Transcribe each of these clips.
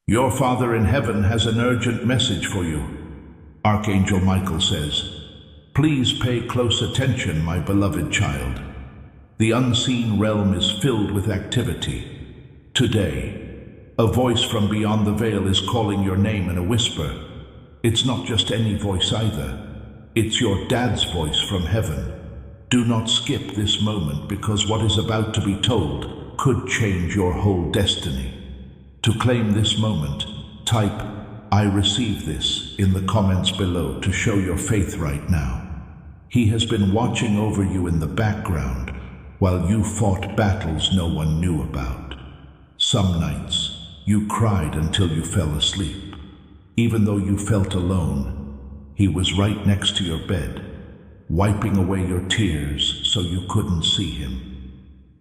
Your Father in heaven has an urgent message for you. Archangel Michael says, "Please pay close attention, my beloved child. The unseen realm is filled with activity. Today, a voice from beyond the veil is calling your name in a whisper. It's not just any voice either. It's your dad's voice from heaven. Do not skip this moment, because what is about to be told could change your whole destiny. To claim this moment, type, "I receive this," in the comments below to show your faith right now. He has been watching over you in the background while you fought battles no one knew about. Some nights, you cried until you fell asleep. Even though you felt alone, he was right next to your bed, wiping away your tears so you couldn't see him.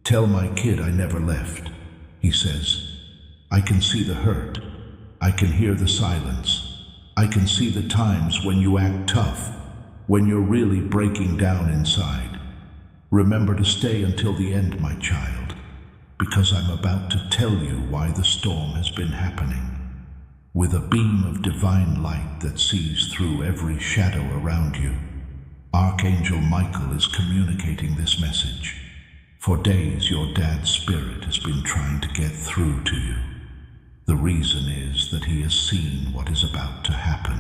"Tell my kid I never left," he says. "I can see the hurt. I can hear the silence. I can see the times when you act tough, when you're really breaking down inside. Remember to stay until the end, my child, because I'm about to tell you why the storm has been happening." With a beam of divine light that sees through every shadow around you, Archangel Michael is communicating this message. For days, your dad's spirit has been trying to get through to you. The reason is that he has seen what is about to happen,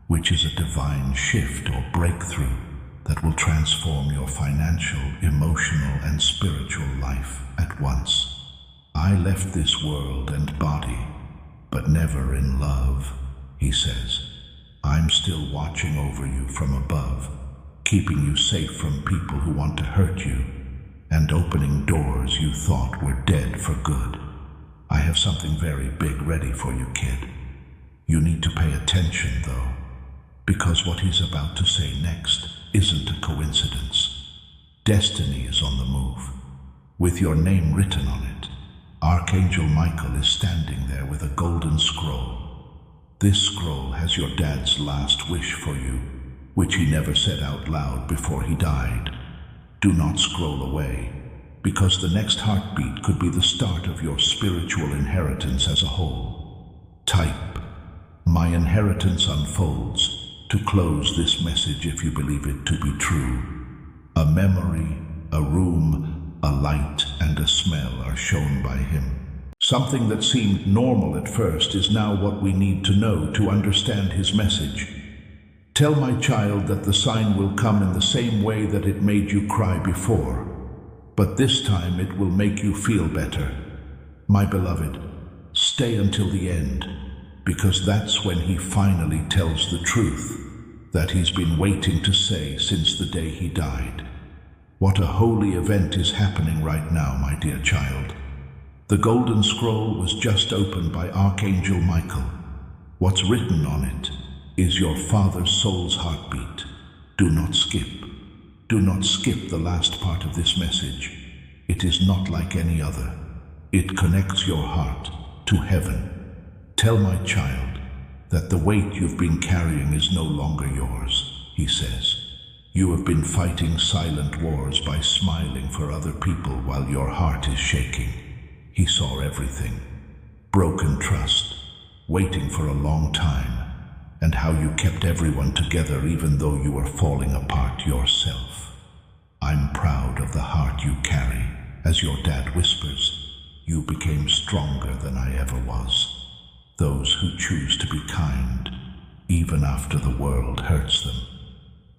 which is a divine shift or breakthrough that will transform your financial, emotional, and spiritual life at once. "I left this world and body, but never in love," he says. "I'm still watching over you from above, keeping you safe from people who want to hurt you, and opening doors you thought were dead for good. I have something very big ready for you, kid. You need to pay attention, though, because what he's about to say next isn't a coincidence. Destiny is on the move, with your name written on it. Archangel Michael is standing there with a golden scroll. This scroll has your dad's last wish for you, which he never said out loud before he died. Do not scroll away, because the next heartbeat could be the start of your spiritual inheritance as a whole. Type, "My inheritance unfolds," to close this message if you believe it to be true. A memory, a room, a light, and a smell are shown by him. Something that seemed normal at first is now what we need to know to understand his message. "Tell my child that the sign will come in the same way that it made you cry before, but this time it will make you feel better. My beloved, stay until the end, because that's when he finally tells the truth that he's been waiting to say since the day he died." What a holy event is happening right now, my dear child. The golden scroll was just opened by Archangel Michael. What's written on it is your father's soul's heartbeat. Do not skip. Do not skip the last part of this message. It is not like any other. It connects your heart to heaven. "Tell my child that the weight you've been carrying is no longer yours," he says. "You have been fighting silent wars by smiling for other people while your heart is shaking." He saw everything. Broken trust, waiting for a long time, and how you kept everyone together even though you were falling apart yourself. "I'm proud of the heart you carry." As your dad whispers, "You became stronger than I ever was." Those who choose to be kind, even after the world hurts them.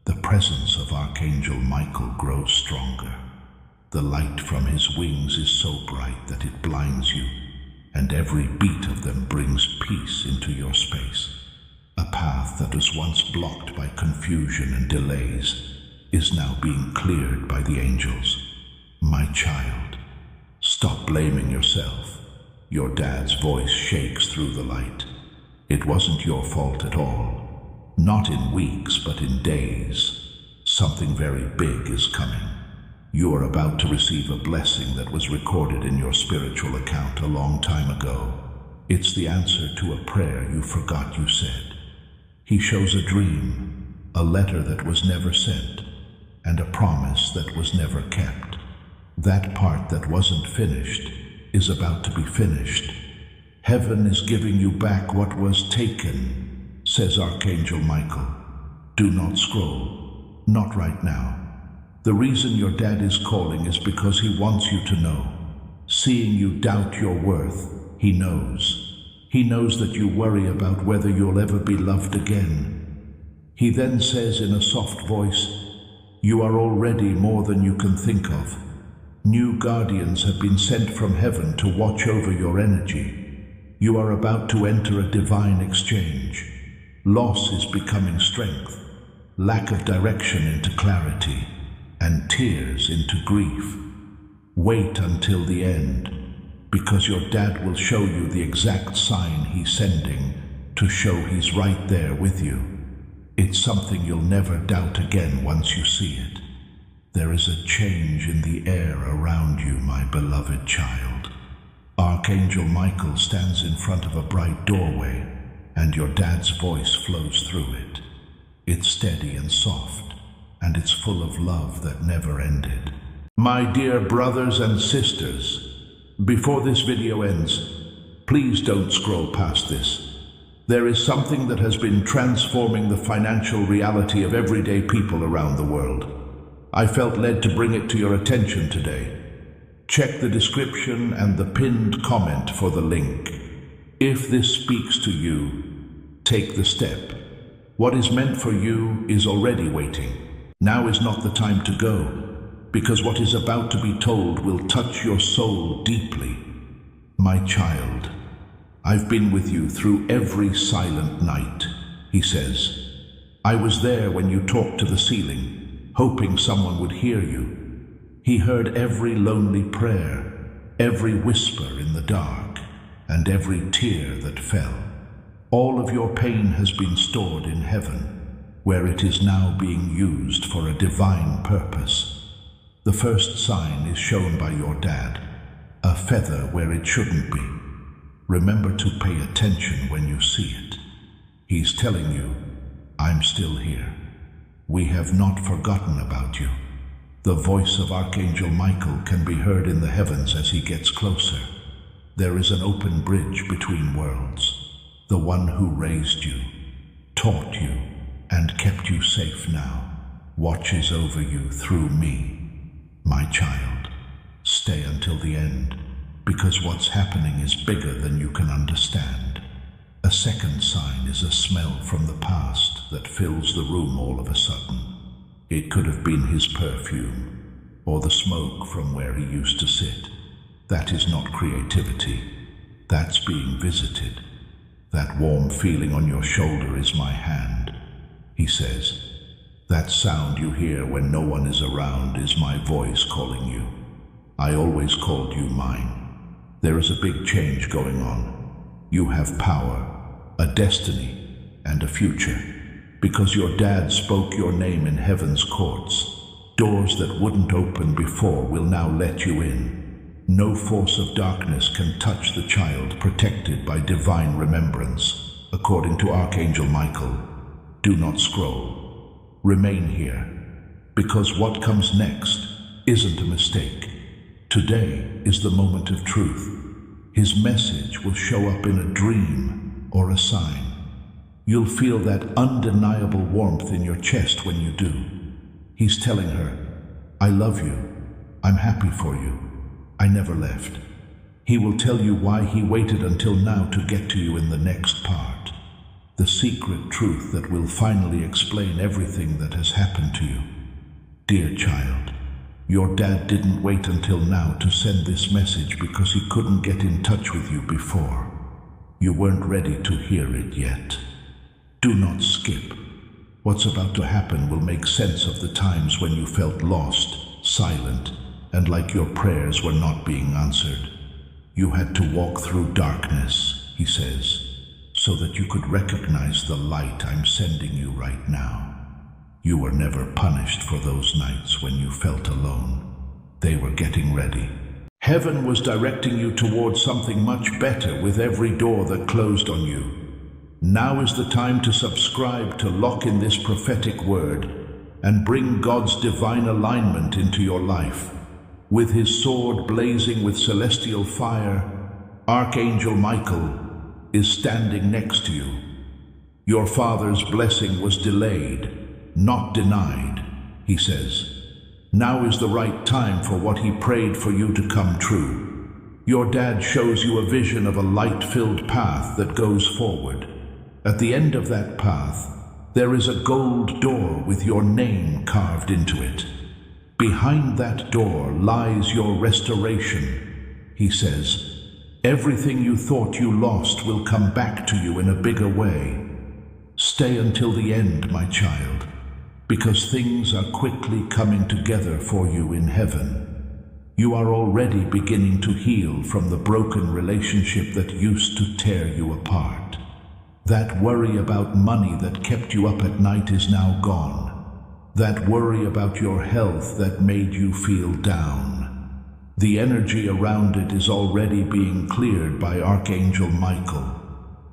The presence of Archangel Michael grows stronger. The light from his wings is so bright that it blinds you, and every beat of them brings peace into your space. A path that was once blocked by confusion and delays is now being cleared by the angels. My child, stop blaming yourself. Your dad's voice shakes through the light. It wasn't your fault at all. Not in weeks, but in days. Something very big is coming. You are about to receive a blessing that was recorded in your spiritual account a long time ago. It's the answer to a prayer you forgot you said. He shows a dream, a letter that was never sent, and a promise that was never kept. That part that wasn't finished is about to be finished. Heaven is giving you back what was taken, says Archangel Michael. Do not scroll. Not right now. The reason your dad is calling is because he wants you to know. Seeing you doubt your worth, he knows. He knows that you worry about whether you'll ever be loved again. He then says in a soft voice, you are already more than you can think of. New guardians have been sent from heaven to watch over your energy. You are about to enter a divine exchange. Loss is becoming strength, lack of direction into clarity, and tears into grief. Wait until the end, because your dad will show you the exact sign he's sending to show he's right there with you. It's something you'll never doubt again once you see it. There is a change in the air around you, my beloved child. Archangel Michael stands in front of a bright doorway, and your dad's voice flows through it. It's steady and soft, and it's full of love that never ended. My dear brothers and sisters, before this video ends, please don't scroll past this. There is something that has been transforming the financial reality of everyday people around the world. I felt led to bring it to your attention today. Check the description and the pinned comment for the link. If this speaks to you, take the step. What is meant for you is already waiting. Now is not the time to go, because what is about to be told will touch your soul deeply. My child, I've been with you through every silent night, he says. I was there when you talked to the ceiling, hoping someone would hear you. He heard every lonely prayer, every whisper in the dark, and every tear that fell. All of your pain has been stored in heaven, where it is now being used for a divine purpose. The first sign is shown by your dad, a feather where it shouldn't be. Remember to pay attention when you see it. He's telling you, I'm still here. We have not forgotten about you. The voice of Archangel Michael can be heard in the heavens as he gets closer. There is an open bridge between worlds. The one who raised you, taught you, and kept you safe now, watches over you through me. My child, stay until the end, because what's happening is bigger than you can understand. A second sign is a smell from the past that fills the room all of a sudden. It could have been his perfume, or the smoke from where he used to sit. That is not creativity. That's being visited. That warm feeling on your shoulder is my hand, he says. That sound you hear when no one is around is my voice calling you. I always called you mine. There is a big change going on. You have power, a destiny, and a future. Because your dad spoke your name in heaven's courts, doors that wouldn't open before will now let you in. No force of darkness can touch the child protected by divine remembrance, according to Archangel Michael. Do not scroll. Remain here, because what comes next isn't a mistake. Today is the moment of truth. His message will show up in a dream or a sign. You'll feel that undeniable warmth in your chest when you do. He's telling her, I love you. I'm happy for you. I never left. He will tell you why he waited until now to get to you in the next part. The secret truth that will finally explain everything that has happened to you. Dear child, your dad didn't wait until now to send this message because he couldn't get in touch with you before. You weren't ready to hear it yet. Do not skip. What's about to happen will make sense of the times when you felt lost, silent, and like your prayers were not being answered. You had to walk through darkness, he says, so that you could recognize the light I'm sending you right now. You were never punished for those nights when you felt alone. They were getting ready. Heaven was directing you towards something much better with every door that closed on you. Now is the time to subscribe to lock in this prophetic word and bring God's divine alignment into your life. With his sword blazing with celestial fire, Archangel Michael is standing next to you. Your father's blessing was delayed, not denied, he says. Now is the right time for what he prayed for you to come true. Your dad shows you a vision of a light-filled path that goes forward. At the end of that path, there is a gold door with your name carved into it. Behind that door lies your restoration, he says. Everything you thought you lost will come back to you in a bigger way. Stay until the end, my child, because things are quickly coming together for you in heaven. You are already beginning to heal from the broken relationship that used to tear you apart. That worry about money that kept you up at night is now gone. That worry about your health that made you feel down. The energy around it is already being cleared by Archangel Michael.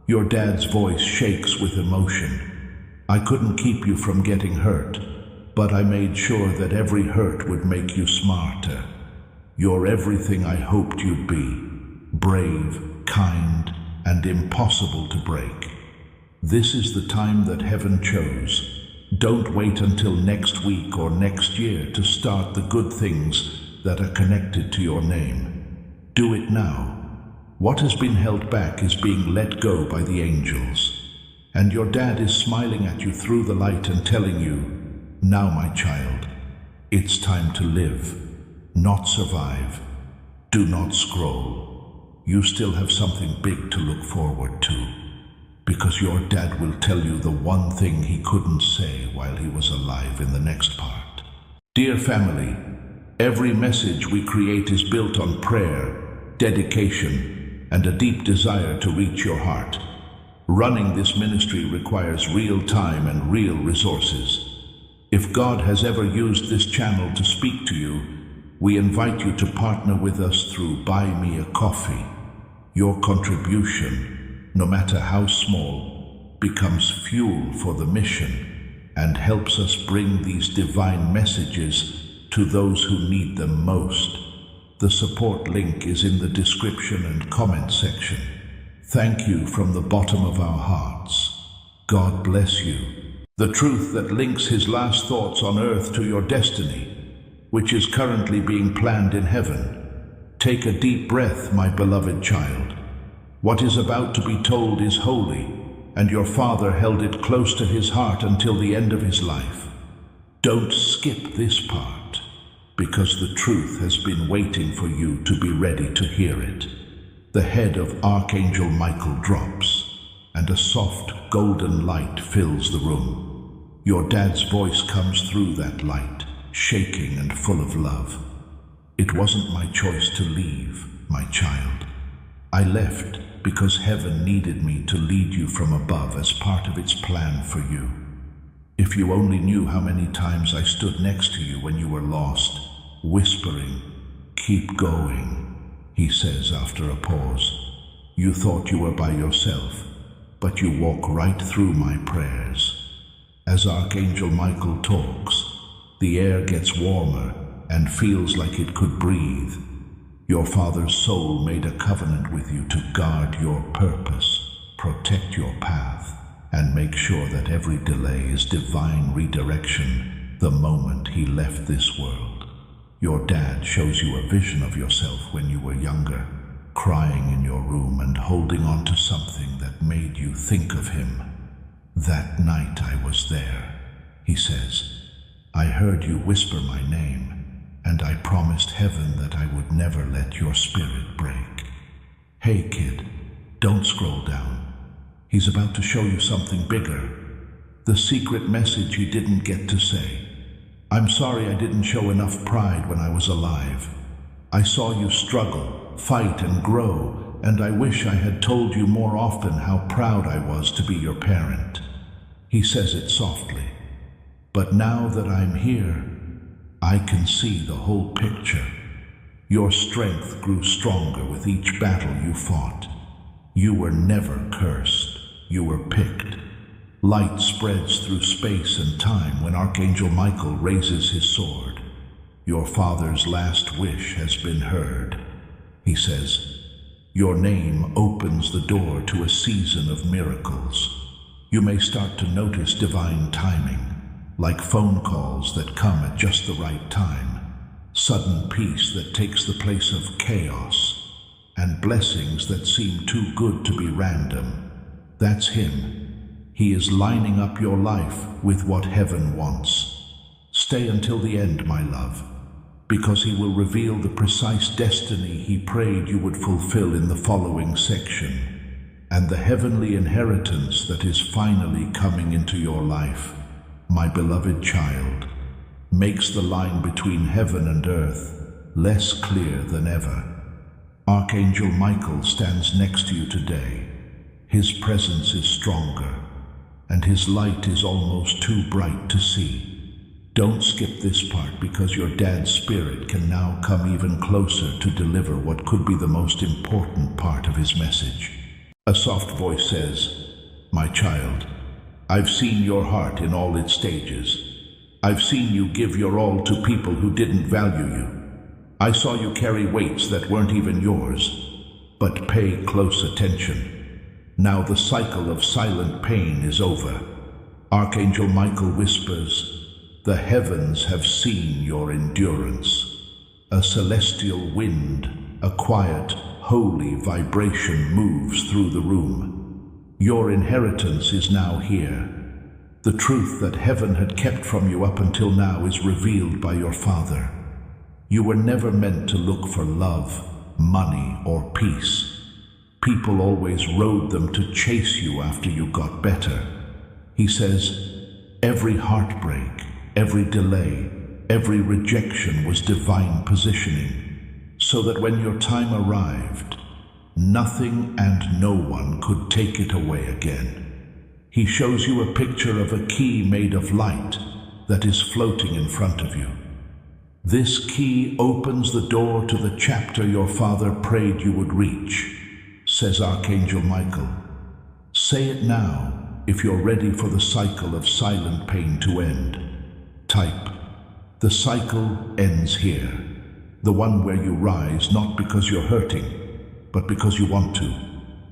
Your dad's voice shakes with emotion. I couldn't keep you from getting hurt, but I made sure that every hurt would make you smarter. You're everything I hoped you'd be. Brave, kind, and impossible to break. This is the time that heaven chose. Don't wait until next week or next year to start the good things that are connected to your name. Do it now. What has been held back is being let go by the angels. And your dad is smiling at you through the light and telling you, now, my child, it's time to live, not survive. Do not scroll. You still have something big to look forward to, because your dad will tell you the one thing he couldn't say while he was alive in the next part. Dear family, every message we create is built on prayer, dedication, and a deep desire to reach your heart. Running this ministry requires real time and real resources. If God has ever used this channel to speak to you, we invite you to partner with us through Buy Me a Coffee. Your contribution, no matter how small, becomes fuel for the mission and helps us bring these divine messages to those who need them most. The support link is in the description and comment section. Thank you from the bottom of our hearts. God bless you. The truth that links his last thoughts on earth to your destiny, which is currently being planned in heaven. Take a deep breath, my beloved child. What is about to be told is holy, and your father held it close to his heart until the end of his life. Don't skip this part, because the truth has been waiting for you to be ready to hear it. The head of Archangel Michael drops, and a soft golden light fills the room. Your dad's voice comes through that light, shaking and full of love. It wasn't my choice to leave, my child. I left because heaven needed me to lead you from above as part of its plan for you. If you only knew how many times I stood next to you when you were lost, whispering, "Keep going," he says after a pause. You thought you were by yourself, but you walk right through my prayers. As Archangel Michael talks, the air gets warmer and feels like it could breathe. Your father's soul made a covenant with you to guard your purpose, protect your path, and make sure that every delay is divine redirection the moment he left this world. Your dad shows you a vision of yourself when you were younger, crying in your room and holding on to something that made you think of him. That night I was there, he says. I heard you whisper my name, and I promised heaven that I would never let your spirit break. Hey kid, don't scroll down. He's about to show you something bigger. The secret message he didn't get to say. I'm sorry I didn't show enough pride when I was alive. I saw you struggle, fight, and grow, and I wish I had told you more often how proud I was to be your parent. He says it softly. But now that I'm here, I can see the whole picture. Your strength grew stronger with each battle you fought. You were never cursed. You were picked. Light spreads through space and time when Archangel Michael raises his sword. Your father's last wish has been heard. He says, Your name opens the door to a season of miracles. You may start to notice divine timing, like phone calls that come at just the right time, sudden peace that takes the place of chaos, and blessings that seem too good to be random. That's him. He is lining up your life with what heaven wants. Stay until the end, my love, because he will reveal the precise destiny he prayed you would fulfill in the following section, and the heavenly inheritance that is finally coming into your life, my beloved child, makes the line between heaven and earth less clear than ever. Archangel Michael stands next to you today. His presence is stronger, and his light is almost too bright to see. Don't skip this part, because your dad's spirit can now come even closer to deliver what could be the most important part of his message. A soft voice says, "My child, I've seen your heart in all its stages. I've seen you give your all to people who didn't value you. I saw you carry weights that weren't even yours. But pay close attention. Now the cycle of silent pain is over." Archangel Michael whispers, "The heavens have seen your endurance." A celestial wind, a quiet, holy vibration moves through the room. Your inheritance is now here. The truth that heaven had kept from you up until now is revealed by your Father. You were never meant to look for love, money, or peace. People always rode them to chase you after you got better. He says, every heartbreak, every delay, every rejection was divine positioning, so that when your time arrived, nothing and no one could take it away again. He shows you a picture of a key made of light that is floating in front of you. This key opens the door to the chapter your father prayed you would reach, says Archangel Michael. Say it now if you're ready for the cycle of silent pain to end. Type, "The cycle ends here." The one where you rise not because you're hurting, but because you want to.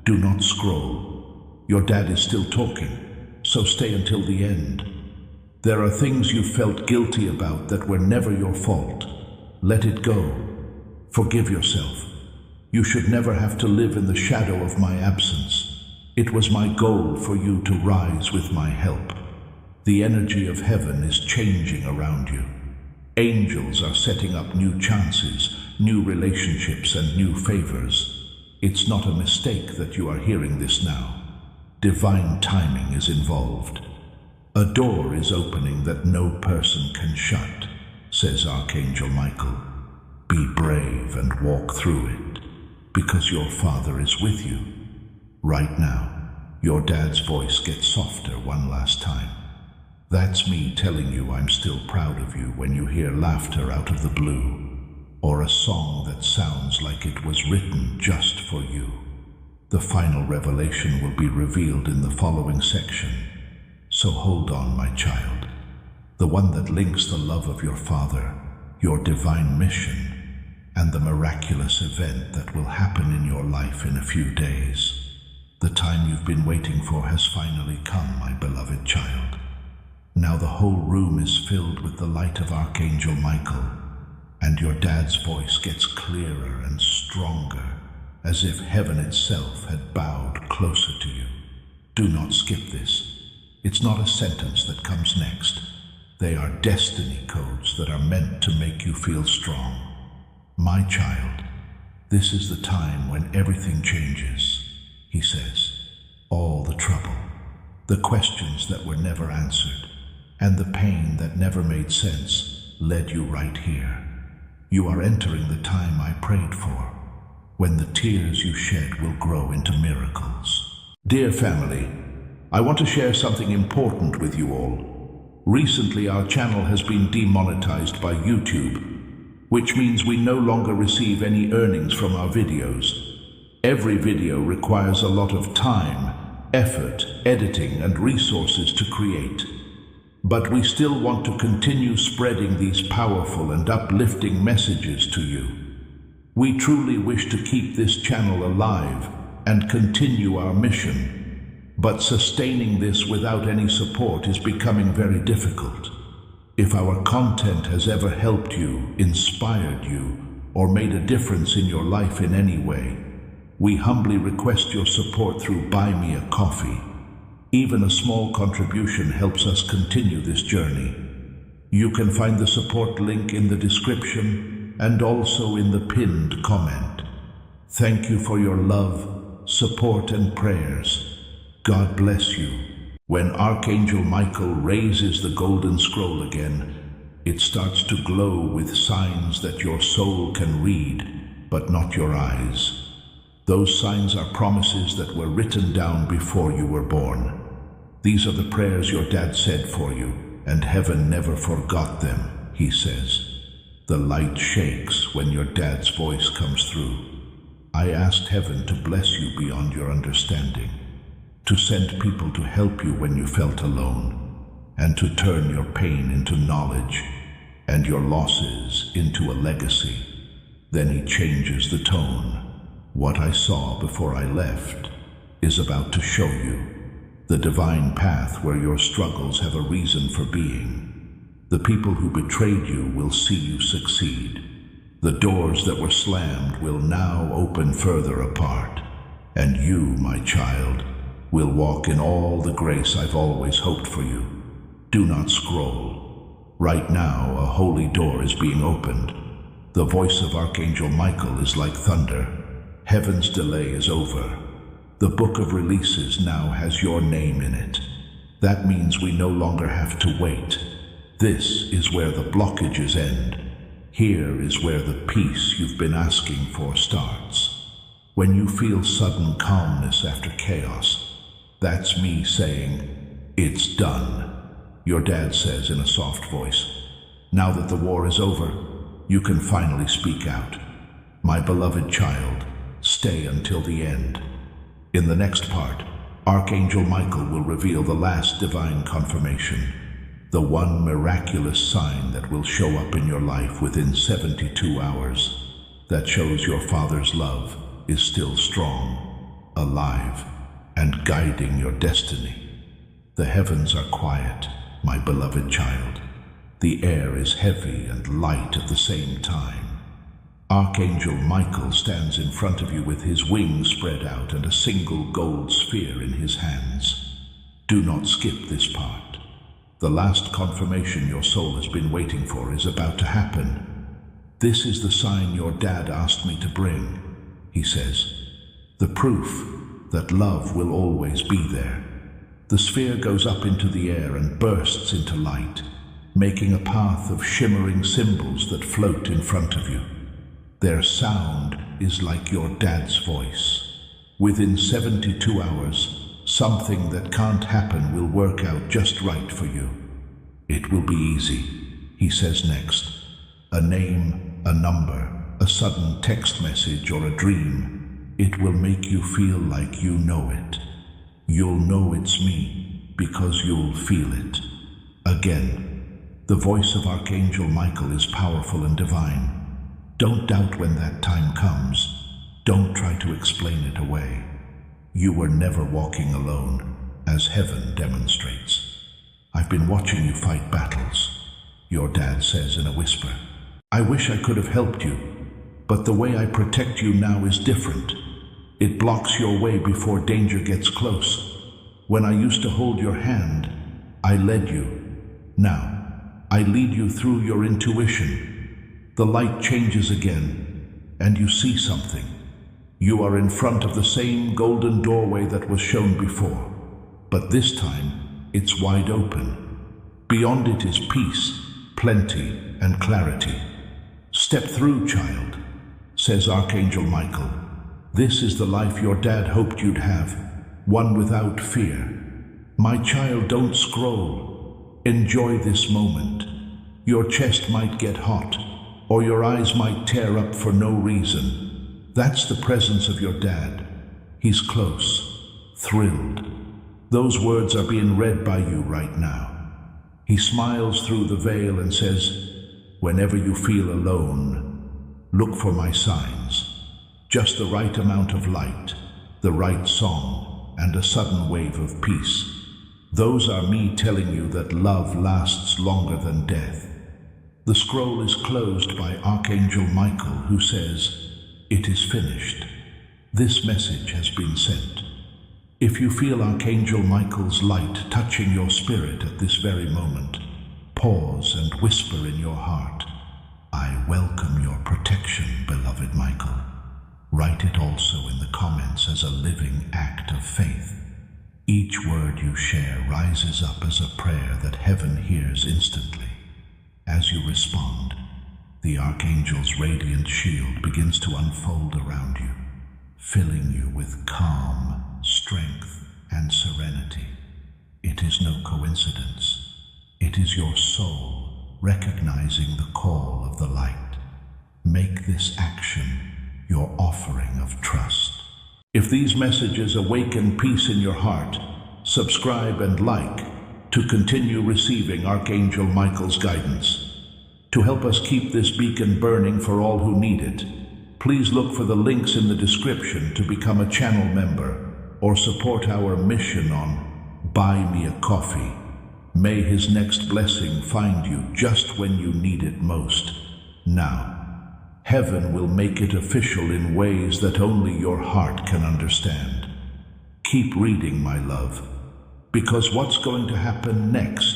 Do not scroll. Your dad is still talking, so stay until the end. There are things you felt guilty about that were never your fault. Let it go. Forgive yourself. You should never have to live in the shadow of my absence. It was my goal for you to rise with my help. The energy of heaven is changing around you. Angels are setting up new chances, new relationships, and new favors. It's not a mistake that you are hearing this now. Divine timing is involved. A door is opening that no person can shut, says Archangel Michael. Be brave and walk through it, because your Father is with you. Right now, your dad's voice gets softer one last time. That's me telling you I'm still proud of you when you hear laughter out of the blue, or a song that sounds like it was written just for you. The final revelation will be revealed in the following section. So hold on, my child. The one that links the love of your Father, your divine mission, and the miraculous event that will happen in your life in a few days. The time you've been waiting for has finally come, my beloved child. Now the whole room is filled with the light of Archangel Michael, and your dad's voice gets clearer and stronger, as if heaven itself had bowed closer to you. Do not skip this. It's not a sentence that comes next. They are destiny codes that are meant to make you feel strong. My child, this is the time when everything changes, he says. All the trouble, the questions that were never answered, and the pain that never made sense led you right here. You are entering the time I prayed for, when the tears you shed will grow into miracles. Dear family, I want to share something important with you all. Recently, our channel has been demonetized by YouTube, which means we no longer receive any earnings from our videos. Every video requires a lot of time, effort, editing, and resources to create. But we still want to continue spreading these powerful and uplifting messages to you. We truly wish to keep this channel alive and continue our mission, but sustaining this without any support is becoming very difficult. If our content has ever helped you, inspired you, or made a difference in your life in any way, we humbly request your support through Buy Me a Coffee. Even a small contribution helps us continue this journey. You can find the support link in the description and also in the pinned comment. Thank you for your love, support, and prayers. God bless you. When Archangel Michael raises the golden scroll again, it starts to glow with signs that your soul can read, but not your eyes. Those signs are promises that were written down before you were born. These are the prayers your dad said for you, and heaven never forgot them, he says. The light shakes when your dad's voice comes through. I asked heaven to bless you beyond your understanding, to send people to help you when you felt alone, and to turn your pain into knowledge and your losses into a legacy. Then he changes the tone. What I saw before I left is about to show you the divine path where your struggles have a reason for being. The people who betrayed you will see you succeed. The doors that were slammed will now open further apart, and you, my child, will walk in all the grace I've always hoped for you. Do not scroll. Right now, a holy door is being opened. The voice of Archangel Michael is like thunder. Heaven's delay is over. The book of releases now has your name in it. That means we no longer have to wait. This is where the blockages end. Here is where the peace you've been asking for starts. When you feel sudden calmness after chaos, that's me saying, it's done. Your dad says in a soft voice, now that the war is over, you can finally speak out. My beloved child, stay until the end. In the next part, Archangel Michael will reveal the last divine confirmation, the one miraculous sign that will show up in your life within 72 hours, that shows your Father's love is still strong, alive, and guiding your destiny. The heavens are quiet, my beloved child. The air is heavy and light at the same time. Archangel Michael stands in front of you with his wings spread out and a single gold sphere in his hands. Do not skip this part. The last confirmation your soul has been waiting for is about to happen. This is the sign your dad asked me to bring, he says. The proof that love will always be there. The sphere goes up into the air and bursts into light, making a path of shimmering symbols that float in front of you. Their sound is like your dad's voice. Within 72 hours, something that can't happen will work out just right for you. It will be easy, he says next. A name, a number, a sudden text message or a dream. It will make you feel like you know it. You'll know it's me because you'll feel it. Again, the voice of Archangel Michael is powerful and divine. Don't doubt when that time comes. Don't try to explain it away. You were never walking alone, as heaven demonstrates. I've been watching you fight battles, your dad says in a whisper. I wish I could have helped you, but the way I protect you now is different. It blocks your way before danger gets close. When I used to hold your hand, I led you. Now, I lead you through your intuition. The light changes again, and you see something. You are in front of the same golden doorway that was shown before, but this time it's wide open. Beyond it is peace, plenty, and clarity. Step through, child, says Archangel Michael. This is the life your dad hoped you'd have, one without fear. My child, don't scroll. Enjoy this moment. Your chest might get hot, or your eyes might tear up for no reason. That's the presence of your dad. He's close, thrilled. Those words are being read by you right now. He smiles through the veil and says, whenever you feel alone, Look for my signs. Just the right amount of light, the right song, and a sudden wave of peace. Those are me telling you that love lasts longer than death. The scroll is closed by Archangel Michael, who says, "It is finished. This message has been sent." If you feel Archangel Michael's light touching your spirit at this very moment, pause and whisper in your heart, "I welcome your protection, beloved Michael." Write it also in the comments as a living act of faith. Each word you share rises up as a prayer that heaven hears instantly. As you respond, the Archangel's radiant shield begins to unfold around you, filling you with calm, strength, and serenity. It is no coincidence. It is your soul recognizing the call of the light. Make this action your offering of trust. If these messages awaken peace in your heart, subscribe and like to continue receiving Archangel Michael's guidance. To help us keep this beacon burning for all who need it, please look for the links in the description to become a channel member or support our mission on Buy Me a Coffee. May his next blessing find you just when you need it most. Now, heaven will make it official in ways that only your heart can understand. Keep reading, my love, because what's going to happen next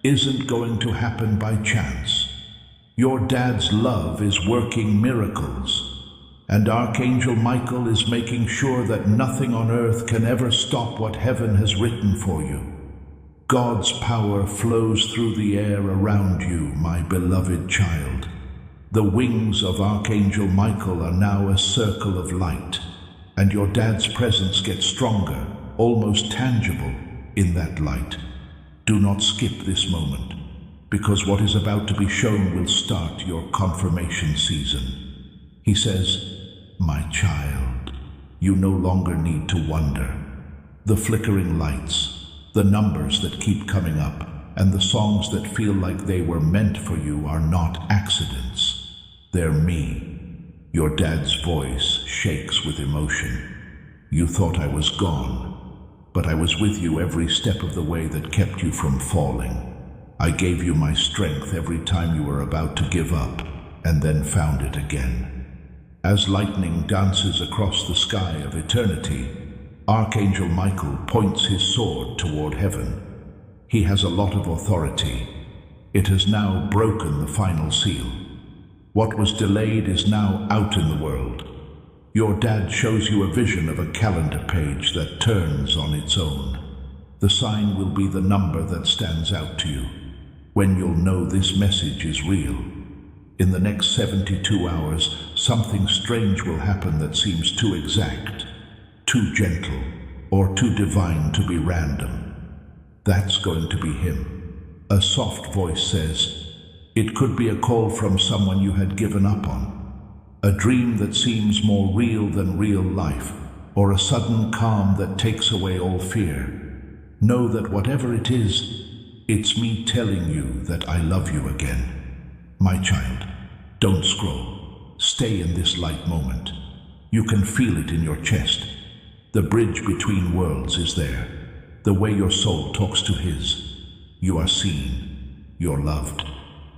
isn't going to happen by chance. Your dad's love is working miracles, and Archangel Michael is making sure that nothing on earth can ever stop what heaven has written for you. God's power flows through the air around you, my beloved child. The wings of Archangel Michael are now a circle of light, and your dad's presence gets stronger, almost tangible, in that light. Do not skip this moment, because what is about to be shown will start your confirmation season. He says, "My child, you no longer need to wonder. The flickering lights, the numbers that keep coming up, and the songs that feel like they were meant for you are not accidents. They're me." Your dad's voice shakes with emotion. "You thought I was gone, but I was with you every step of the way that kept you from falling. I gave you my strength every time you were about to give up, and then found it again." As lightning dances across the sky of eternity, Archangel Michael points his sword toward heaven. He has a lot of authority. It has now broken the final seal. What was delayed is now out in the world. Your dad shows you a vision of a calendar page that turns on its own. The sign will be the number that stands out to you, when you'll know this message is real. In the next 72 hours, something strange will happen that seems too exact, too gentle, or too divine to be random. That's going to be him. A soft voice says, it could be a call from someone you had given up on, a dream that seems more real than real life, or a sudden calm that takes away all fear. Know that whatever it is, it's me telling you that I love you again. My child, don't scroll. Stay in this light moment. You can feel it in your chest. The bridge between worlds is there. The way your soul talks to his. You are seen. You're loved.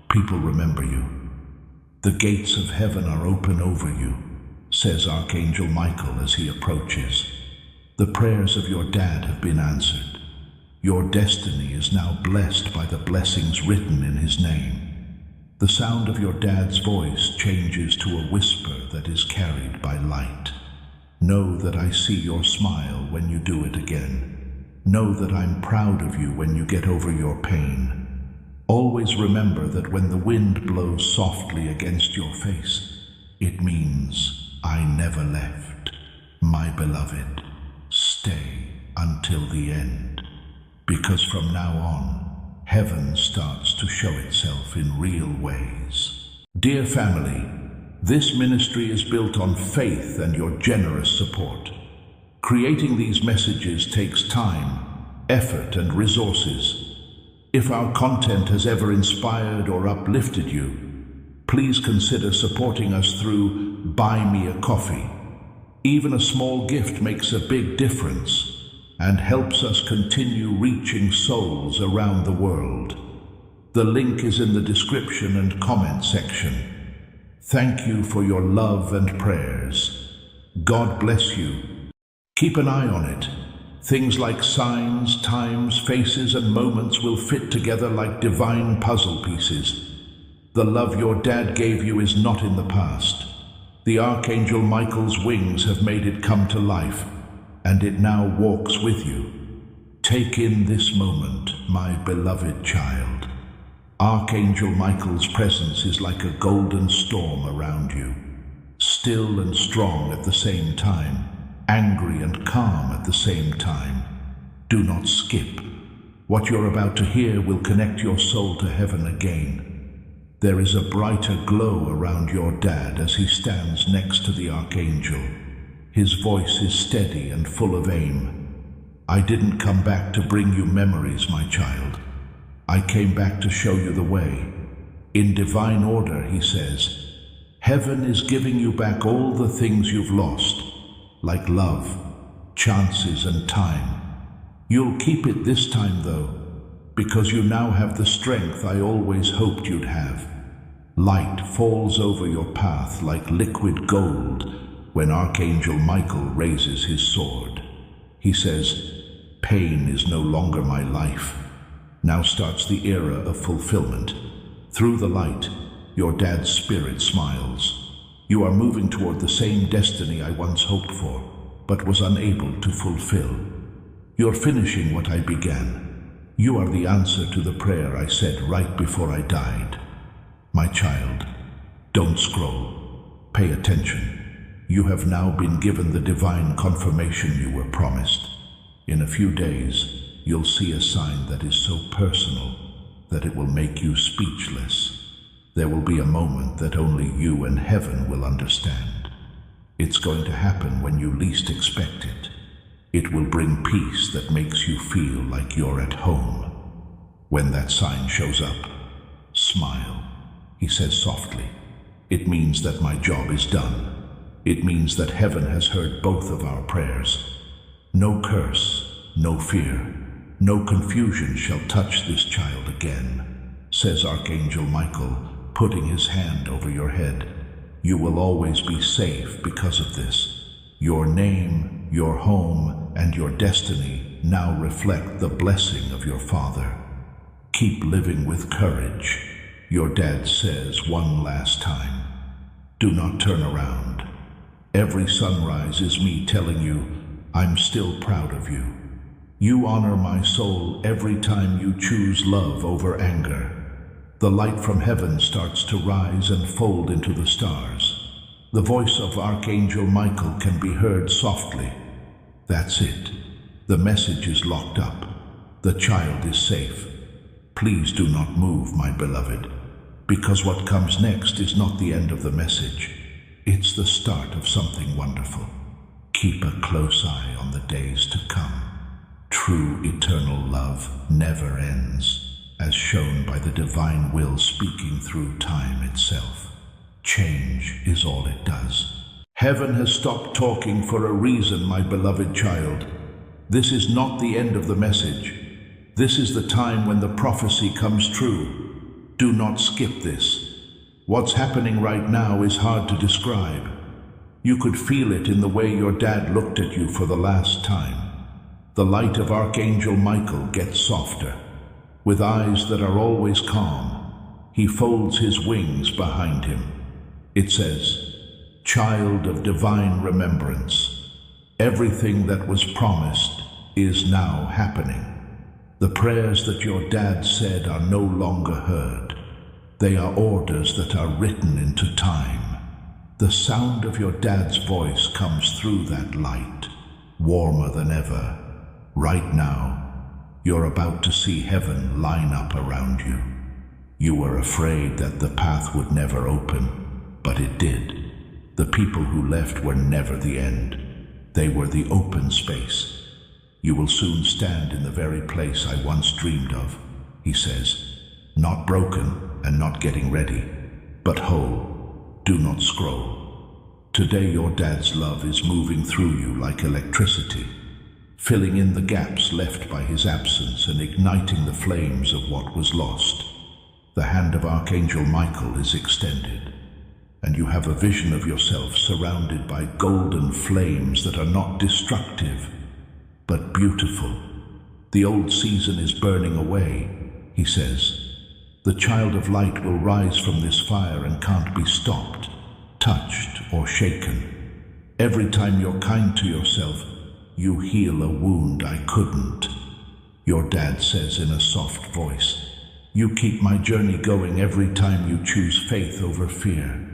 People remember you. The gates of heaven are open over you, says Archangel Michael as he approaches. The prayers of your dad have been answered. Your destiny is now blessed by the blessings written in his name. The sound of your dad's voice changes to a whisper that is carried by light. Know that I see your smile when you do it again. Know that I'm proud of you when you get over your pain. Always remember that when the wind blows softly against your face, it means I never left. My beloved, stay until the end. Because from now on, heaven starts to show itself in real ways. Dear family, this ministry is built on faith and your generous support. Creating these messages takes time, effort, and resources. If our content has ever inspired or uplifted you, please consider supporting us through Buy Me a Coffee. Even a small gift makes a big difference and helps us continue reaching souls around the world. The link is in the description and comment section. Thank you for your love and prayers. God bless you. Keep an eye on it. Things like signs, times, faces, and moments will fit together like divine puzzle pieces. The love your dad gave you is not in the past. The Archangel Michael's wings have made it come to life, and it now walks with you. Take in this moment, my beloved child. Archangel Michael's presence is like a golden storm around you, still and strong at the same time, angry and calm at the same time. Do not skip. What you're about to hear will connect your soul to heaven again. There is a brighter glow around your dad as he stands next to the Archangel. His voice is steady and full of aim. I didn't come back to bring you memories, my child. I came back to show you the way. In divine order, he says, heaven is giving you back all the things you've lost, like love, chances, and time. You'll keep it this time, though, because you now have the strength I always hoped you'd have. Light falls over your path like liquid gold when Archangel Michael raises his sword. He says, pain is no longer my life. Now starts the era of fulfillment. Through the light, your dad's spirit smiles. You are moving toward the same destiny I once hoped for, but was unable to fulfill. You're finishing what I began. You are the answer to the prayer I said right before I died. My child, don't scroll. Pay attention. You have now been given the divine confirmation you were promised. In a few days, you'll see a sign that is so personal that it will make you speechless. There will be a moment that only you and heaven will understand. It's going to happen when you least expect it. It will bring peace that makes you feel like you're at home. When that sign shows up, smile. He says softly, it means that my job is done. It means that heaven has heard both of our prayers. No curse, no fear, no confusion shall touch this child again, says Archangel Michael, putting his hand over your head. You will always be safe because of this. Your name, your home, and your destiny now reflect the blessing of your father. Keep living with courage, your dad says one last time. Do not turn around. Every sunrise is me telling you, I'm still proud of you. You honor my soul every time you choose love over anger. The light from heaven starts to rise and fold into the stars. The voice of Archangel Michael can be heard softly. That's it. The message is locked up. The child is safe. Please do not move, my beloved, because what comes next is not the end of the message. It's the start of something wonderful. Keep a close eye on the days to come. True eternal love never ends, as shown by the divine will speaking through time itself. Change is all it does. Heaven has stopped talking for a reason, my beloved child. This is not the end of the message. This is the time when the prophecy comes true. Do not skip this. What's happening right now is hard to describe. You could feel it in the way your dad looked at you for the last time. The light of Archangel Michael gets softer. With eyes that are always calm, he folds his wings behind him. It says, child of divine remembrance, everything that was promised is now happening. The prayers that your dad said are no longer heard. They are orders that are written into time. The sound of your dad's voice comes through that light, warmer than ever. Right now, you're about to see heaven line up around you. You were afraid that the path would never open, but it did. The people who left were never the end. They were the open space. You will soon stand in the very place I once dreamed of, he says, not broken and not getting ready, but whole. Do not scroll. Today your dad's love is moving through you like electricity, filling in the gaps left by his absence and igniting the flames of what was lost. The hand of Archangel Michael is extended, and you have a vision of yourself surrounded by golden flames that are not destructive, but beautiful. The old season is burning away, he says. The child of light will rise from this fire and can't be stopped, touched, or shaken. Every time you're kind to yourself, you heal a wound I couldn't. Your dad says in a soft voice, you keep my journey going every time you choose faith over fear.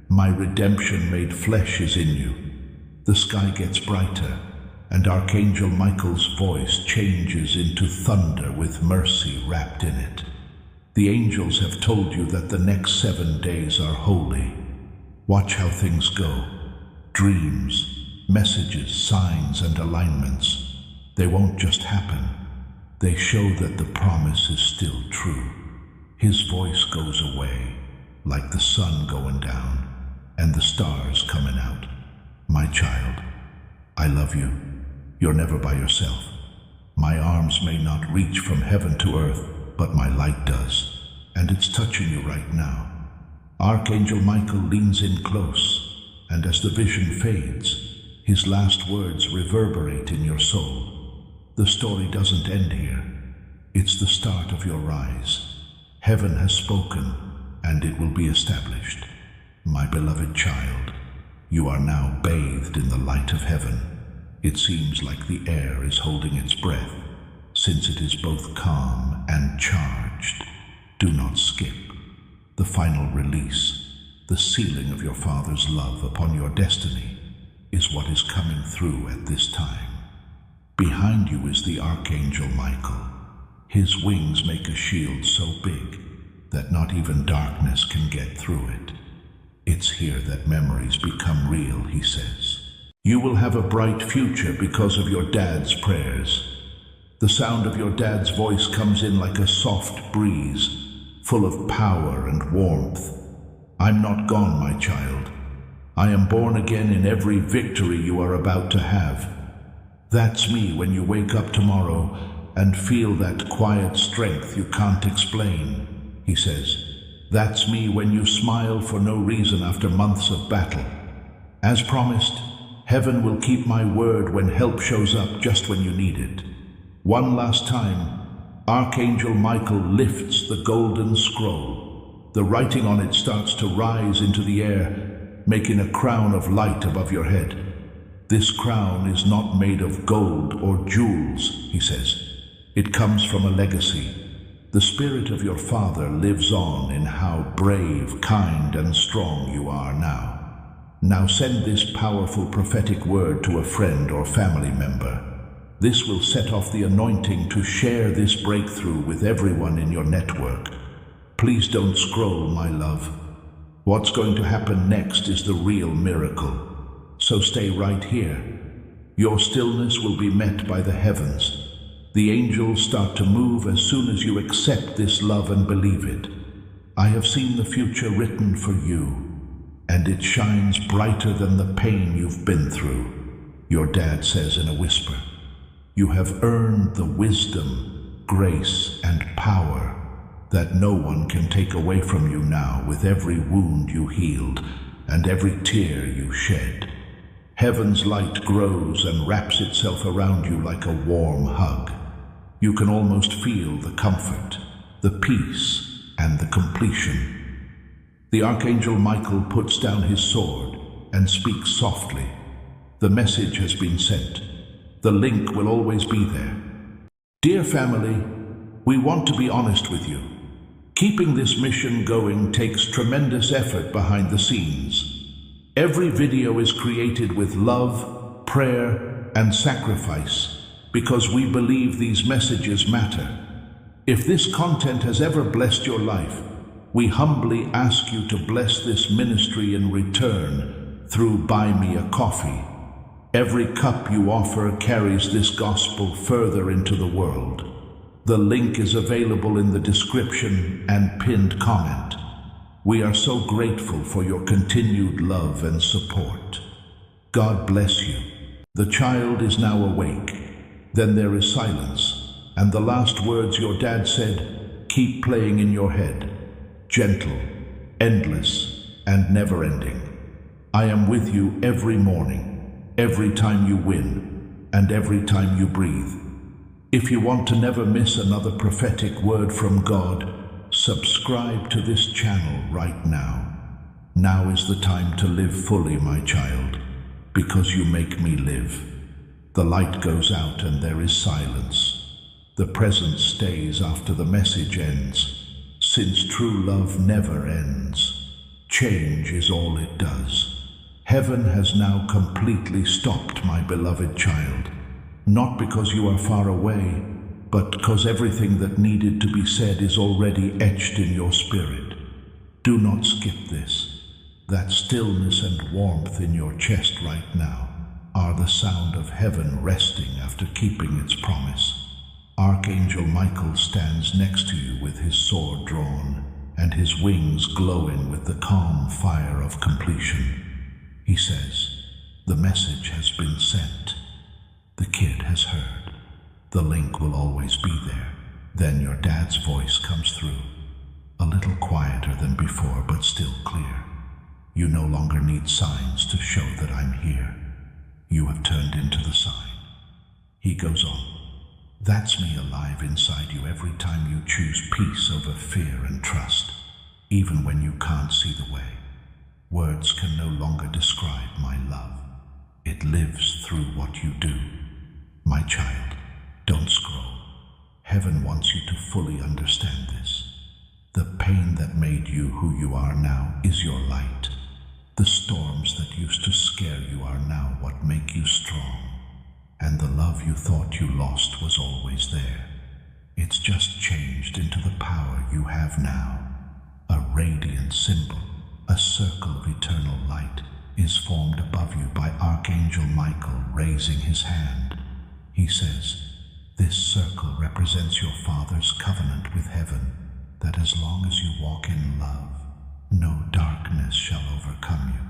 My redemption made flesh is in you. The sky gets brighter, and Archangel Michael's voice changes into thunder with mercy wrapped in it. The angels have told you that the next 7 days are holy. Watch how things go. Dreams, messages, signs, and alignments. They won't just happen. They show that the promise is still true. His voice goes away, like the sun going down and the stars coming out. My child, I love you. You're never by yourself. My arms may not reach from heaven to earth, but my light does, and it's touching you right now. Archangel Michael leans in close, and as the vision fades, his last words reverberate in your soul. The story doesn't end here. It's the start of your rise. Heaven has spoken, and it will be established. My beloved child, you are now bathed in the light of heaven. It seems like the air is holding its breath, since it is both calm and charged. Do not skip. The final release, the sealing of your Father's love upon your destiny, is what is coming through at this time. Behind you is the Archangel Michael. His wings make a shield so big that not even darkness can get through it. It's here that memories become real, he says. You will have a bright future because of your dad's prayers. The sound of your dad's voice comes in like a soft breeze, full of power and warmth. I'm not gone, my child. I am born again in every victory you are about to have. That's me when you wake up tomorrow and feel that quiet strength you can't explain, he says. That's me when you smile for no reason after months of battle. As promised, heaven will keep my word when help shows up just when you need it. One last time, Archangel Michael lifts the golden scroll. The writing on it starts to rise into the air, making a crown of light above your head. This crown is not made of gold or jewels, he says. It comes from a legacy. The spirit of your father lives on in how brave, kind, and strong you are now. Now send this powerful prophetic word to a friend or family member. This will set off the anointing to share this breakthrough with everyone in your network. Please don't scroll, my love. What's going to happen next is the real miracle. So stay right here. Your stillness will be met by the heavens. The angels start to move as soon as you accept this love and believe it. I have seen the future written for you, and it shines brighter than the pain you've been through, your dad says in a whisper. You have earned the wisdom, grace, and power that no one can take away from you now with every wound you healed and every tear you shed. Heaven's light grows and wraps itself around you like a warm hug. You can almost feel the comfort, the peace, and the completion. The Archangel Michael puts down his sword and speaks softly. The message has been sent. The link will always be there. Dear family, we want to be honest with you. Keeping this mission going takes tremendous effort behind the scenes. Every video is created with love, prayer, and sacrifice because we believe these messages matter. If this content has ever blessed your life, we humbly ask you to bless this ministry in return through Buy Me a Coffee. Every cup you offer carries this gospel further into the world. The link is available in the description and pinned comment. We are so grateful for your continued love and support. God bless you. The child is now awake. Then there is silence, and the last words your dad said keep playing in your head. Gentle, endless, and never-ending. I am with you every morning, every time you win, and every time you breathe. If you want to never miss another prophetic word from God, subscribe to this channel right now. Now is the time to live fully, my child, because you make me live. The light goes out and there is silence. The presence stays after the message ends, since true love never ends. Change is all it does. Heaven has now completely stopped, my beloved child. Not because you are far away, but because everything that needed to be said is already etched in your spirit. Do not skip this. That stillness and warmth in your chest right now are the sound of heaven resting after keeping its promise. Archangel Michael stands next to you with his sword drawn and his wings glowing with the calm fire of completion. He says, "The message has been sent. The kid has heard. The link will always be there." Then your dad's voice comes through, a little quieter than before, but still clear. "You no longer need signs to show that I'm here. You have turned into the sign." He goes on, "That's me alive inside you every time you choose peace over fear and trust, even when you can't see the way. Words can no longer describe my love. It lives through what you do. My child, don't scroll. Heaven wants you to fully understand this. The pain that made you who you are now is your light. The storms that used to scare you are now what make you strong. And the love you thought you lost was always there. It's just changed into the power you have now. A radiant symbol, a circle of eternal light, is formed above you by Archangel Michael raising his hand. He says, "This circle represents your Father's covenant with heaven, that as long as you walk in love, no darkness shall overcome you.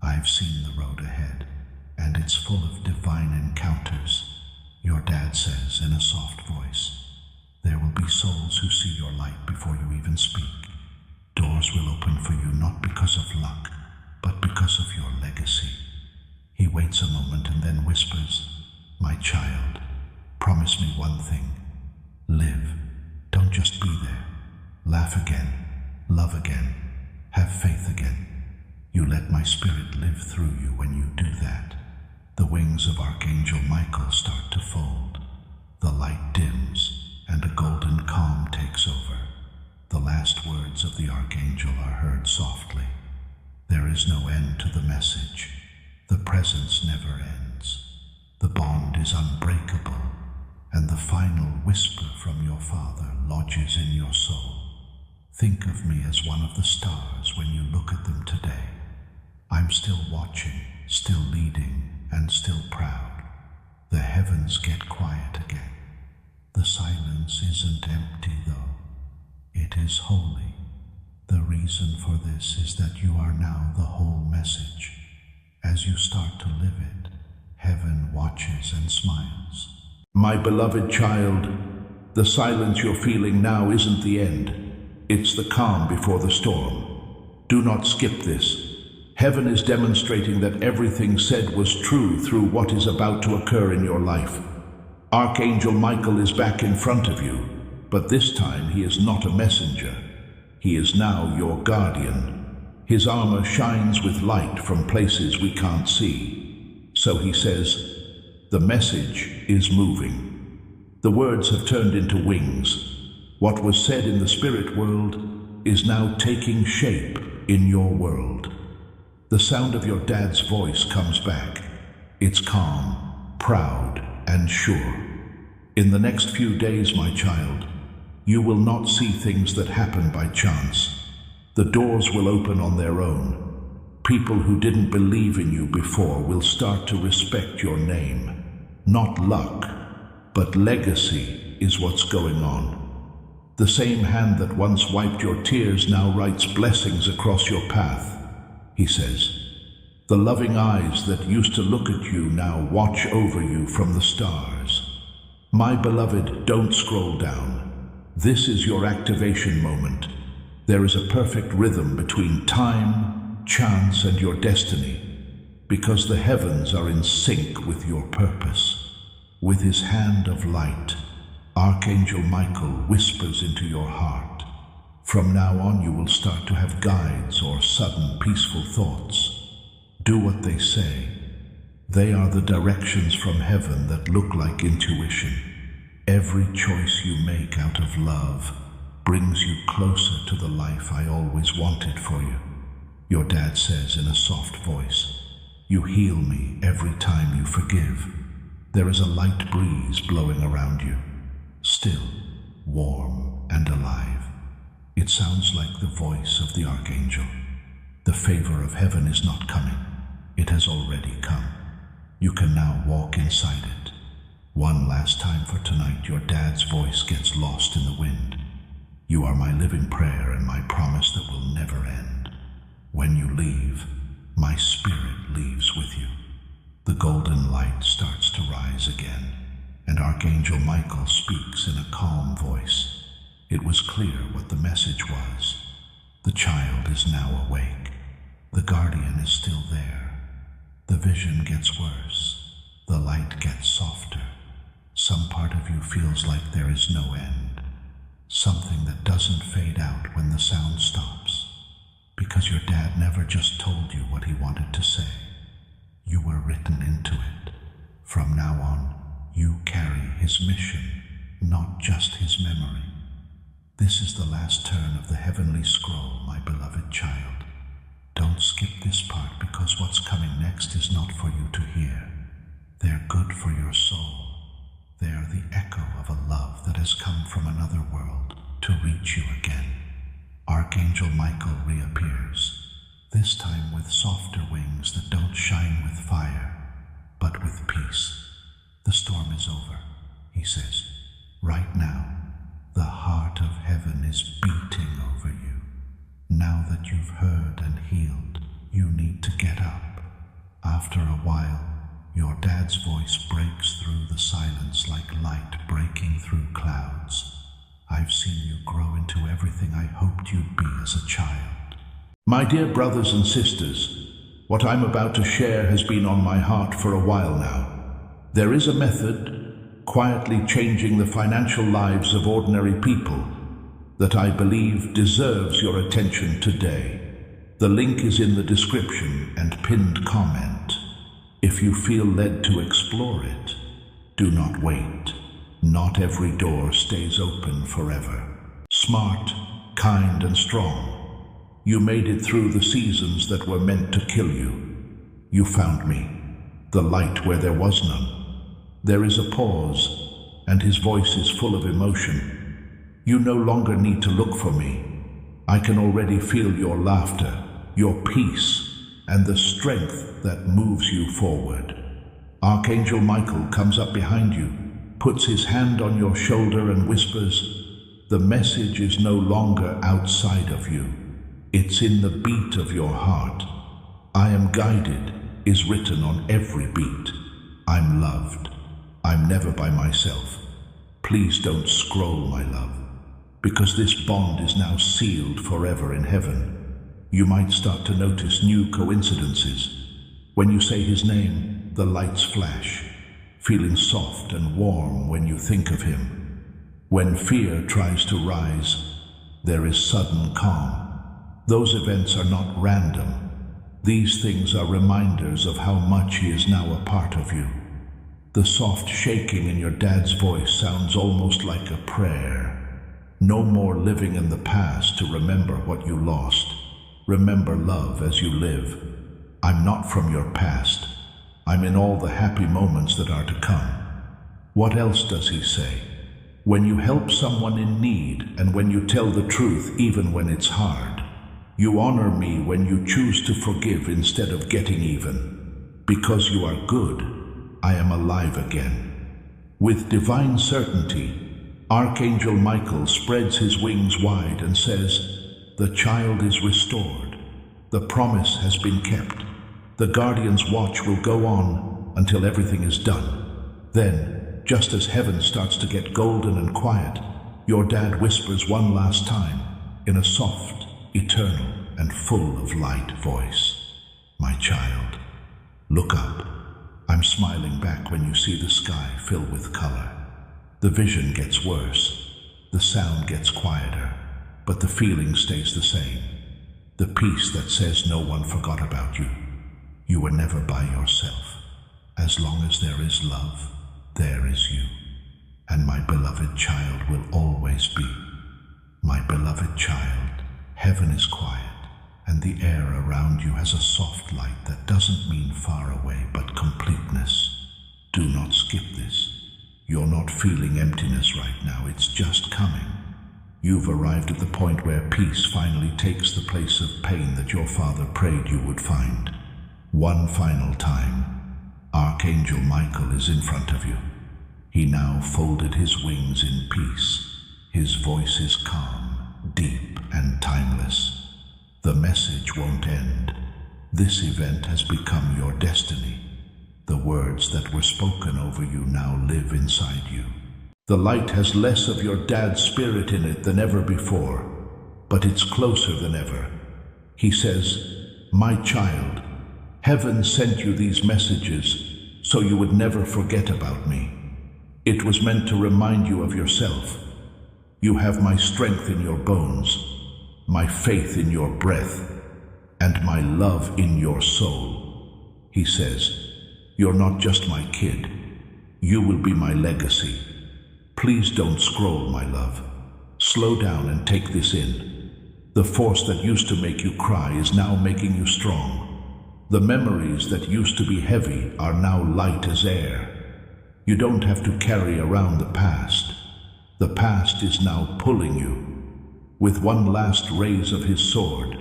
I've seen the road ahead, and it's full of divine encounters." Your dad says in a soft voice, "There will be souls who see your light before you even speak. Doors will open for you not because of luck, but because of your legacy." He waits a moment and then whispers, "My child, promise me one thing. Live. Don't just be there. Laugh again. Love again. Have faith again. You let my spirit live through you when you do that." The wings of Archangel Michael start to fold. The light dims and a golden calm takes over. The last words of the Archangel are heard softly. There is no end to the message. The presence never ends. The bond is unbreakable, and the final whisper from your Father lodges in your soul. Think of me as one of the stars when you look at them today. I'm still watching, still leading, and still proud. The heavens get quiet again. The silence isn't empty, though. It is holy. The reason for this is that you are now the whole message. As you start to live it, heaven watches and smiles. My beloved child, the silence you're feeling now isn't the end. It's the calm before the storm. Do not skip this. Heaven is demonstrating that everything said was true through what is about to occur in your life. Archangel Michael is back in front of you, but this time he is not a messenger. He is now your guardian. His armor shines with light from places we can't see. So he says, "The message is moving." The words have turned into wings. What was said in the spirit world is now taking shape in your world. The sound of your dad's voice comes back. It's calm, proud, and sure. In the next few days, my child, you will not see things that happen by chance. The doors will open on their own. People who didn't believe in you before will start to respect your name. Not luck, but legacy is what's going on. The same hand that once wiped your tears now writes blessings across your path, he says. The loving eyes that used to look at you now watch over you from the stars. My beloved, don't scroll down. This is your activation moment. There is a perfect rhythm between time, chance, and your destiny, because the heavens are in sync with your purpose. With his hand of light, Archangel Michael whispers into your heart. From now on, you will start to have guides or sudden peaceful thoughts. Do what they say. They are the directions from heaven that look like intuition. Every choice you make out of love brings you closer to the life I always wanted for you. Your dad says in a soft voice, you heal me every time you forgive. There is a light breeze blowing around you, still, warm, and alive. It sounds like the voice of the Archangel. The favor of heaven is not coming. It has already come. You can now walk inside it. One last time for tonight, your dad's voice gets lost in the wind. You are my living prayer and my promise that will never end. When you leave, my spirit leaves with you. The golden light starts to rise again, and Archangel Michael speaks in a calm voice. It was clear what the message was. The child is now awake. The guardian is still there. The vision gets worse. The light gets softer. Some part of you feels like there is no end. Something that doesn't fade out when the sound stops. Because your dad never just told you what he wanted to say. You were written into it. From now on, you carry his mission, not just his memory. This is the last turn of the heavenly scroll, my beloved child. Don't skip this part, because what's coming next is not for you to hear. They're good for your soul. They are the echo of a love that has come from another world to reach you again. Archangel Michael reappears, this time with softer wings that don't shine with fire, but with peace. The storm is over, he says. Right now, the heart of heaven is beating over you. Now that you've heard and healed, you need to get up. After a while, your dad's voice breaks through the silence like light breaking through clouds. I've seen you grow into everything I hoped you'd be as a child. My dear brothers and sisters, what I'm about to share has been on my heart for a while now. There is a method, quietly changing the financial lives of ordinary people, that I believe deserves your attention today. The link is in the description and pinned comment. If you feel led to explore it, do not wait. Not every door stays open forever. Smart, kind, and strong, you made it through the seasons that were meant to kill you. You found me, the light where there was none. There is a pause, and his voice is full of emotion. You no longer need to look for me. I can already feel your laughter, your peace, and the strength that moves you forward. Archangel Michael comes up behind you, puts his hand on your shoulder and whispers, the message is no longer outside of you. It's in the beat of your heart. I am guided is written on every beat. I'm loved. I'm never by myself. Please don't scroll, my love, because this bond is now sealed forever in heaven. You might start to notice new coincidences. When you say his name, the lights flash, feeling soft and warm when you think of him. When fear tries to rise, there is sudden calm. Those events are not random. These things are reminders of how much he is now a part of you. The soft shaking in your dad's voice sounds almost like a prayer. No more living in the past to remember what you lost. Remember love as you live. I'm not from your past. I'm in all the happy moments that are to come. What else does he say? When you help someone in need and when you tell the truth even when it's hard. You honor me when you choose to forgive instead of getting even. Because you are good, I am alive again. With divine certainty, Archangel Michael spreads his wings wide and says, "The child is restored. The promise has been kept. The guardian's watch will go on until everything is done." Then, just as heaven starts to get golden and quiet, your dad whispers one last time in a soft, eternal, and full of light voice, "My child, look up." I'm smiling back when you see the sky fill with color. The vision gets worse, the sound gets quieter, but the feeling stays the same. The peace that says no one forgot about you. You were never by yourself. As long as there is love, there is you. And my beloved child will always be. My beloved child, heaven is quiet, and the air around you has a soft light that doesn't mean far away, but completeness. Do not skip this. You're not feeling emptiness right now, it's just coming. You've arrived at the point where peace finally takes the place of pain that your father prayed you would find. One final time, Archangel Michael is in front of you. He now folded his wings in peace. His voice is calm, deep, and timeless. The message won't end. This event has become your destiny. The words that were spoken over you now live inside you. The light has less of your dad's spirit in it than ever before, but it's closer than ever. He says, "My child, heaven sent you these messages so you would never forget about me. It was meant to remind you of yourself. You have my strength in your bones, my faith in your breath, and my love in your soul." He says, "You're not just my kid. You will be my legacy. Please don't scroll, my love. Slow down and take this in. The force that used to make you cry is now making you strong. The memories that used to be heavy are now light as air. You don't have to carry around the past. The past is now pulling you." With one last raise of his sword,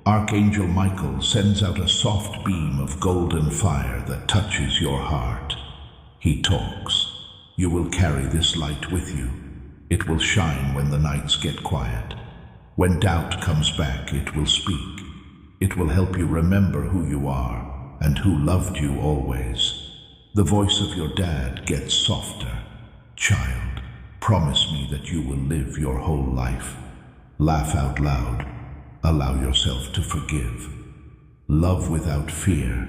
Archangel Michael sends out a soft beam of golden fire that touches your heart. He talks. You will carry this light with you. It will shine when the nights get quiet. When doubt comes back, it will speak. It will help you remember who you are and who loved you always. The voice of your dad gets softer. "Child, promise me that you will live your whole life. Laugh out loud. Allow yourself to forgive. Love without fear,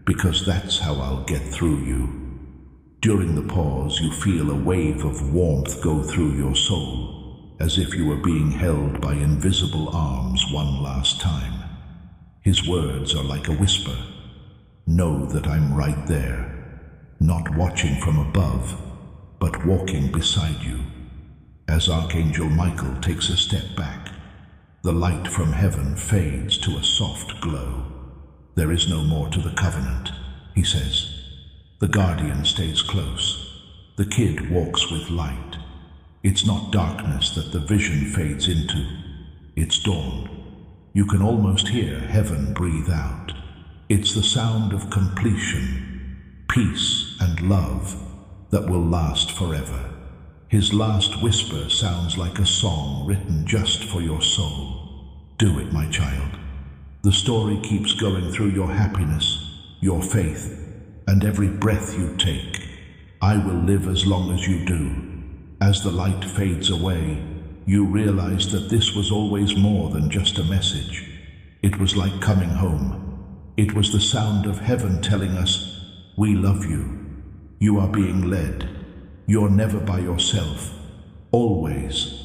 because that's how I'll get through you." During the pause, you feel a wave of warmth go through your soul, as if you were being held by invisible arms one last time. His words are like a whisper. "Know that I'm right there, not watching from above, but walking beside you." As Archangel Michael takes a step back, the light from heaven fades to a soft glow. "There is no more to the covenant," he says. The guardian stays close. The kid walks with light. It's not darkness that the vision fades into. It's dawn. You can almost hear heaven breathe out. It's the sound of completion, peace, and love that will last forever. His last whisper sounds like a song written just for your soul. Do it, my child. The story keeps going through your happiness, your faith, and every breath you take. I will live as long as you do. As the light fades away, you realize that this was always more than just a message. It was like coming home. It was the sound of heaven telling us, "We love you. You are being led. You're never by yourself. Always."